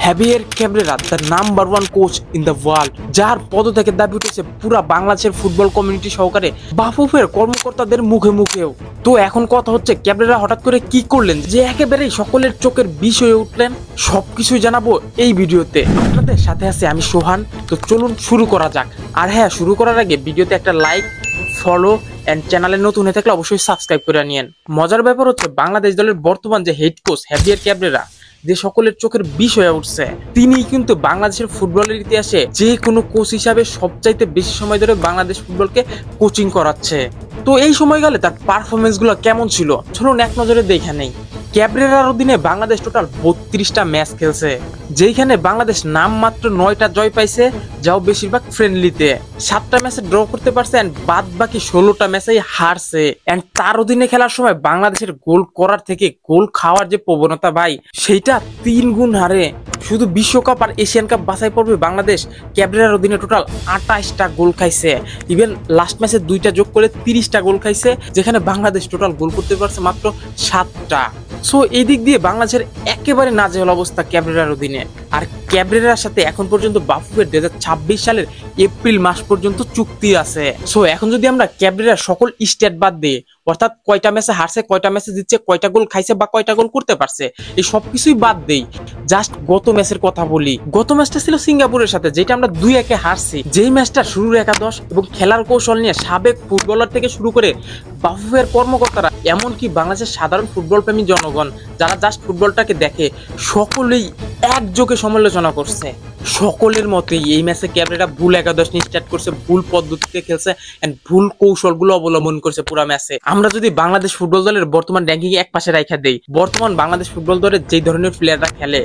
Javier Cabrera the number one coach in the world, যার পদত্যাগের দাবি উঠেছে পুরা বাংলাদেশের ফুটবল কমিউনিটি সহকারে বাফুফের কর্মকর্তাদের মুখে মুখেও। তো এখন কথা হচ্ছে ক্যাব্রেরা হঠাৎ করে কি করলেন যে একেবারেই সকলের চোখের বিষ হয়ে উঠলেন। সবকিছুই জানাবো এই ভিডিওতে। আপনাদের সাথে আছে আমি সোহান। তো চলুন শুরু করা যাক। আর হ্যাঁ, শুরু করার আগে ভিডিওতে একটা লাইক, ফলো এন্ড চ্যানেলে নতুন হয়ে থাকলে অবশ্যই সাবস্ক্রাইব করে নিয়েন। মজার ব্যাপার হচ্ছে বাংলাদেশ দলের বর্তমান যে হেড কোচ হ্যাভিয়ের ক্যাব্রেরা, যে সকলের চোখের বিষ হয়ে উঠছে, তিনি কিন্তু বাংলাদেশের ফুটবলের ইতিহাসে যে কোনো কোচ হিসাবে সবচাইতে বেশি সময় ধরে বাংলাদেশ ফুটবলকে কোচিং করাচ্ছে। তো এই সময়কালে তার পারফরমেন্স গুলো কেমন ছিল চলুন এক নজরে দেখে নেই। ক্যাব্রেরার অধীনে বাংলাদেশ টোটাল 32টা ম্যাচ খেলছে, যেখানে বাংলাদেশ নাম মাত্র 9টা জয় পাইছে, যাও বেশিরভাগ ফ্রেন্ডলিতে। 7টা ম্যাচে ড্র করতে পারছে এন্ড বাদ বাকি 16টা ম্যাচেই হারছে। এন্ড তার অধীনে খেলার সময় বাংলাদেশের গোল করার থেকে গোল খাওয়ার যে প্রবণতা ভাই, সেইটা 3 গুণ হারে। শুধু বিশ্বকাপ আর এশিয়ান কাপ বাছাই পর্বে বাংলাদেশ ক্যাব্রেরার অধীনে টোটাল 28টা গোল খাইছে। ইভেন লাস্ট ম্যাচে 2টা যোগ করে 30টা গোল খাইছে, যেখানে বাংলাদেশ টোটাল গোল করতে পারছে মাত্র 7টা। সো এই দিক দিয়ে বাংলাদেশের একেবারে নাজেহাল অবস্থা ক্যাব্রেরার অধীনে। আর ক্যাব্রেরার সাথে এখন পর্যন্ত বাফুফের 2026 সালের এপ্রিল মাস পর্যন্ত চুক্তি আছে। সো এখন যদি আমরা ক্যাব্রেরার সকল স্ট্যাট বাদ দিই, অর্থাৎ কয়টা ম্যাচে হারছে, কয়টা ম্যাচে জিতছে, কয়টা গোল খাইছে বা কয়টা গোল করতে পারছে, এই সবকিছুই বাদ দেই, জাস্ট গত ম্যাচের কথা বলি। গত ম্যাচটা ছিল সিঙ্গাপুরের সাথে, যেটা আমরা 2-1 হারছি। যেই ম্যাচটা শুরুর একাদশ এবং খেলার কৌশল নিয়ে সাবেক ফুটবলার থেকে শুরু করে বাফুফের কর্মকর্তারা, এমনকি বাংলাদেশের সাধারণ ফুটবল প্রেমী জনগণ যারা জাস্ট ফুটবলটাকে দেখে, সকলেই একযোগে সমালোচনা করছে। সকলের মতেই এই ম্যাচে ক্যাব্রেরা ভুল একাদশ নিয়ে স্টার্ট করছে, ভুল পদ্ধতিতে খেলছে এন্ড ভুল কৌশলগুলো অবলম্বন করছে পুরো ম্যাচে। আমরা যদি বাংলাদেশ ফুটবল দলের বর্তমান র্যাঙ্কিং এক পাশে রাখা দেই, বর্তমান বাংলাদেশ ফুটবল দলের যে ধরনের প্লেয়াররা খেলে,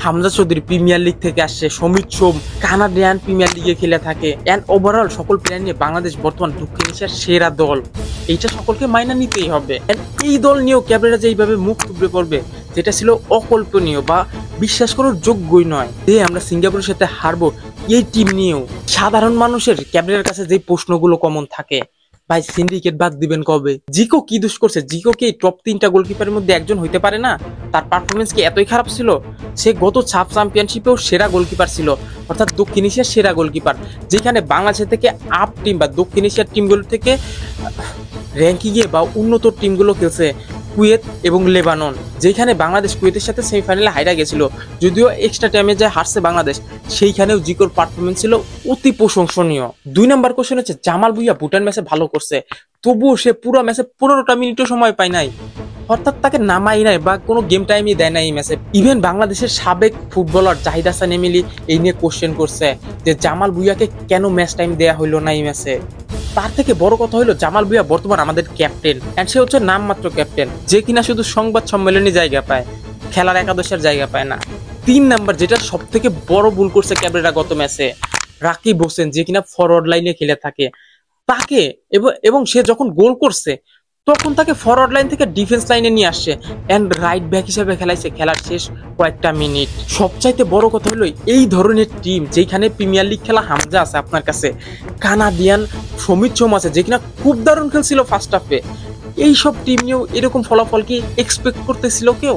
হামজা চৌধুরী প্রিমিয়ার লিগ থেকে আসছে, সমিত সোম কানাডিয়ান প্রিমিয়ার লিগে খেলে থাকে, এন্ড ওভারঅল সকল প্লেয়ার নিয়ে বাংলাদেশ বর্তমান দক্ষিণ এশিয়ার সেরা দল। এইটা সকলকে মাইনা নিতেই হবে। এই দল নিয়েও ক্যাব্রেরা যে এইভাবে মুখ থুবড়ে পড়বে, যেটা ছিল অকল্পনীয় বা বিশ্বাস করার যোগ্যই নয়। যে আমরা সিঙ্গাপুরের সাথে হারবো, এই টিম নিয়েও সাধারণ মানুষের ক্যাব্রেরার কাছে যে প্রশ্নগুলো কমন থাকে, ভাই সিন্ডিকেট বাদ দিবেন কবে? জিকো কি দোষ করছে? জিকো কি টপ 3টা গোলকিপারের মধ্যে একজন হইতে পারে না? তার পারফরমেন্স কি এতই খারাপ ছিল? সে গত সাফ চ্যাম্পিয়নশিপেও সেরা গোলকিপার ছিল, অর্থাৎ দক্ষিণ এশিয়ার সেরা গোলকিপার। যেখানে বাংলাদেশ থেকে আপ টিম বা দক্ষিণ এশিয়ার টিমগুলো থেকে র্যাঙ্কিংয়ে বা উন্নত টিমগুলো খেলছে কুয়েত এবং লেবানন, যেখানে বাংলাদেশ কুয়েতের সাথে সেমিফাইনালে হাইরা গেছিল। যদিও এক্সট্রা টাইমে যে হারছে বাংলাদেশ, সেইখানেও জিকোর পারফরমেন্স ছিল অতি প্রশংসনীয়। 2 নাম্বার কোশ্চেন হচ্ছে জামাল ভুঁইয়া ভুটান ম্যাচে ভালো করছে, তবুও সে পুরো ম্যাচে 15টা মিনিটও সময় পায় নাই, অর্থাৎ তাকে নামাই নাই বা কোনো গেম টাইমই দেয় নাই এই ম্যাচে। ইভেন বাংলাদেশের সাবেক ফুটবলার জাহিদ হাসান এমিলি এই নিয়ে কোশ্চেন করছে যে জামাল ভুঁইয়াকে কেন ম্যাচ টাইম দেয়া হইলো না এই ম্যাচে। তার থেকে বড় কথা হলো জামাল ভুঁইয়া বর্তমান আমাদের ক্যাপ্টেন, এন্ড সে হচ্ছে নামমাত্র ক্যাপ্টেন, যে কিনা শুধু সংবাদ সম্মেলনে জায়গা পায়, খেলার একাদশের জায়গা পায় না। 3 নাম্বার যেটা সব থেকে বড় ভুল করছে ক্যাব্রেরা গত ম্যাচে, রাকিব হোসেন যে কিনা ফরওয়ার্ড লাইনে খেলে থাকে, তাকে এবং সে যখন গোল করছে তখন তাকে ফরওয়ার্ড লাইন থেকে ডিফেন্স লাইনে নিয়ে আসছে এন্ড রাইট ব্যাক হিসেবে খেলাইছে খেলার শেষ কয়েকটা মিনিট। সবচাইতে বড় কথা হলো এই ধরনের টিম, যেখানে প্রিমিয়ার লিগ খেলা হামজা আছে আপনার কাছে, কানাডিয়ান সমিত সোম আছে যে কিনা খুব দারুণ খেলছিল ফার্স্ট হাফে, এইসব টিম নিয়েও এরকম ফলাফল কি এক্সপেক্ট করতেছিল কেউ?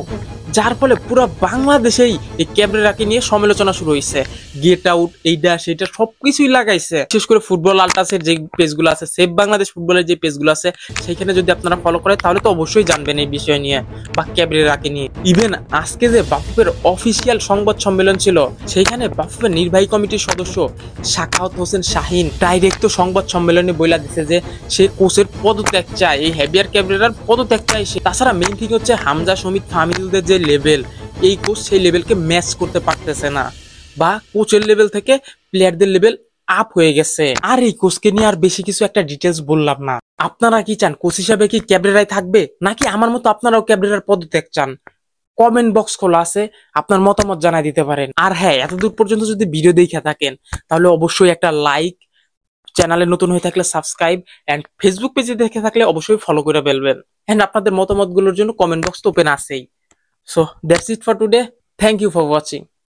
যার ফলে পুরো বাংলাদেশেই এই ক্যাব্রেরাকে নিয়ে সমালোচনা শুরু হয়েছে। গেট আউট, এইটা সেটা সবকিছুই লাগাইছে। বিশেষ করে ফুটবল আলটাসের যে পেজগুলো আছে, সেভ বাংলাদেশ ফুটবলের যে পেজগুলো আছে, সেইখানে যদি আপনারা ফলো করেন তাহলে তো অবশ্যই জানবেন এই বিষয় নিয়ে বা ক্যাব্রেরাকে নিয়ে। ইভেন আজকে যে বাফুফের অফিসিয়াল সংবাদ সম্মেলন ছিল, সেইখানে বাফুফের নির্বাহী কমিটির সদস্য সাখাওয়াত হোসেন শাহিন ডাইরেক্ট সংবাদ সম্মেলনে বইলা দিছে যে সে কোচের পদত্যাগ চায়, এই হ্যাভিয়ার ক্যাব্রেরার পদত্যাগ চায় সে। তাছাড়া মেইন থিং হচ্ছে হামজা, সমিত, ফাহমিদুলদের যে লেভেল, এই কোচ সেই লেভেলকে ম্যাচ করতে পারতেছে না, বা কোচের লেভেল থেকে প্লেয়ারদের লেভেল আপ হয়ে গেছে। আর এই কোচকে নিয়ে আর বেশি কিছু একটা ডিটেলস বললাম না। আপনারা কি চান কোচ হিসাবে কি ক্যাব্রেরাই থাকবে, নাকি আমার মতো আপনারাও ক্যাব্রেরার পদত্যাগ চান? কমেন্ট বক্স খোলা আছে, আপনার মতামত জানাই দিতে পারেন। আর হ্যাঁ, এতদূর পর্যন্ত যদি ভিডিও দেখে থাকেন তাহলে অবশ্যই একটা লাইক, চ্যানেলে নতুন হয়ে থাকলে সাবস্ক্রাইব, এন্ড ফেসবুক পেজে দেখে থাকলে অবশ্যই ফলো করে ফেলবেন। এন্ড আপনাদের মতামতগুলোর জন্য কমেন্ট বক্স তো ওপেন আছেই। So that's it for today. Thank you for watching.